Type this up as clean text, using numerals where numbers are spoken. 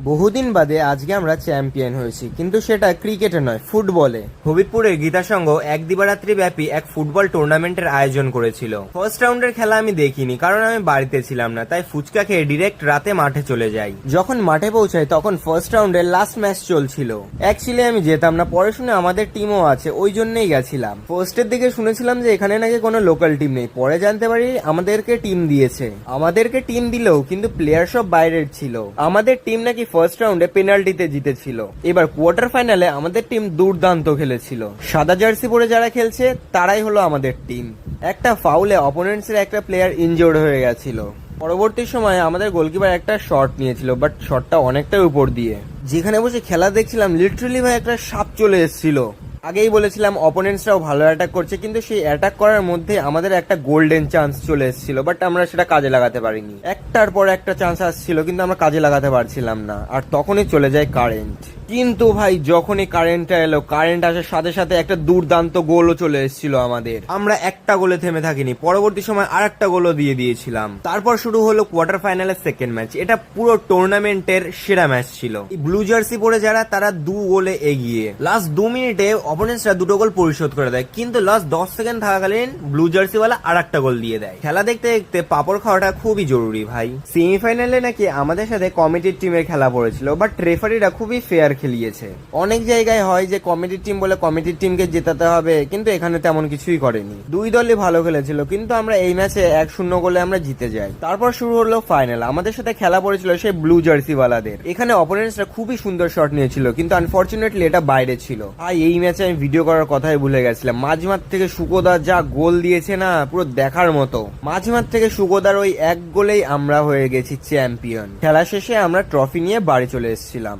বহুদিন বাদে আজকে আমরা চ্যাম্পিয়ন হয়েছি, কিন্তু সেটা ক্রিকেটে নয়, ফুটবলে। হবিবপুরের গীতা সংঘ এক দিবারাত্রি ব্যাপী এক ফুটবল টুর্নামেন্টের আয়োজন করেছিল। ফার্স্ট রাউন্ডের খেলা আমি দেখিনি, কারণ আমি বাড়িতে ছিলাম না, তাই ফুচকা খেয়ে ডিরেক্ট রাতে মাঠে চলে যাই। যখন মাঠে পৌঁছাই তখন ফার্স্ট রাউন্ডের লাস্ট ম্যাচ চলছিল। অ্যাকচুয়ালি আমি যেতাম না, পরে শুনে আমাদের টিমও আছে, ওই জন্যই গেছিলাম। ফার্স্টের দিকে শুনেছিলাম যে এখানে নাকি কোনো লোকাল টিম নেই, পরে জানতে পারি আমাদেরকে টিম দিয়েছে। আমাদেরকে টিম দিলেও কিন্তু প্লেয়ার সব বাইরের ছিল। আমাদের টিম নাকি ফার্স্ট রাউন্ডে পেনাল্টিতে জিতেছিল। এবার কোয়ার্টার ফাইনালে আমাদের টিম দুর্দান্ত খেলেছিল। সাদা জার্সি পরে যারা খেলছে তারাই হলো আমাদের টিম। একটা ফাউলে অপোনেন্টস এর একটা প্লেয়ার ইনজোর্ড হয়ে গেছিল। পরবর্তী সময়ে আমাদের গোলকিপার একটা শট নিয়েছিল, বাট শটটা অনেকটাই উপর দিয়ে। যেখানে বসে খেলা দেখছিলাম, লিটারালি ভাই একটা সাপ চলে এসেছিল। আগেই বলেছিলাম অপোনেন্টসরাও ভালো অ্যাটাক করছে, কিন্তু সেই অ্যাটাক করার মধ্যে আমাদের একটা গোল্ডেন চান্স চলে এসেছিল, বাট আমরা সেটা কাজে লাগাতে পারিনি। একটার পর একটা চান্স আসছিল, কিন্তু আমরা কাজে লাগাতে পারছিলাম না, আর তখনই চলে যায় কারেন্ট। কিন্তু ভাই যখনই কারেন্টটা এলো, কারেন্ট আসার সাথে সাথে একটা দুর্দান্ত গোলও চলে এসেছিল আমাদের। আমরা একটা গোলে থেমে থাকিনি, পরবর্তী সময় আর একটা গোলও দিয়ে দিয়েছিলাম। তারপর শুরু হলো কোয়ার্টার ফাইনালের সেকেন্ড ম্যাচ। এটা পুরো টুর্নামেন্টের সেরা ম্যাচ ছিল। ব্লু জার্সি পরে যারা, তারা 2 গোলে এগিয়ে। লাস্ট 2 মিনিটে অপোনেন্টসরা 2টো গোল পরিশোধ করে দেয়, কিন্তু লাস্ট 10 সেকেন্ড থাকাকালীন ব্লু জার্সিওয়ালা আর একটা গোল দিয়ে দেয়। খেলা দেখতে দেখতে পাপড় খাওয়াটা খুবই জরুরি ভাই। সেমিফাইনালে নাকি আমাদের সাথে কমিটির টিমের খেলা পড়েছিল, বাট রেফারিরা খুবই ফেয়ার খেলিয়েছে। অনেক জায়গায় হয় যে কমিটির টিম বলে কমিটির টিমকে জেতাতে হবে, কিন্তু এখানে তেমন কিছুই করেনি। দুই দলই ভালো খেলেছিল, কিন্তু আমরা এই ম্যাচে 1-0 গোলে আমরা জিতে যাই। তারপর শুরু হলো ফাইনাল। আমাদের সাথে খেলা পড়েছিল সেই ব্লু জার্সিওয়ালাদের। এখানে অপোনেন্টসরা খুবই সুন্দর শট নিয়েছিল, কিন্তু আনফরচুনেটলি এটা বাইরে ছিল। আর এই ম্যাচে আমি ভিডিও করার কথাই ভুলে গেছিলাম। মাঝমাঠ থেকে সুকোদা যা গোল দিয়েছে না, পুরো দেখার মতো। মাঝমাঠ থেকে সুকোদার ওই এক গোলেই আমরা হয়ে গেছি চ্যাম্পিয়ন। খেলা শেষে আমরা ট্রফি নিয়ে বাড়ি চলে এসেছিলাম।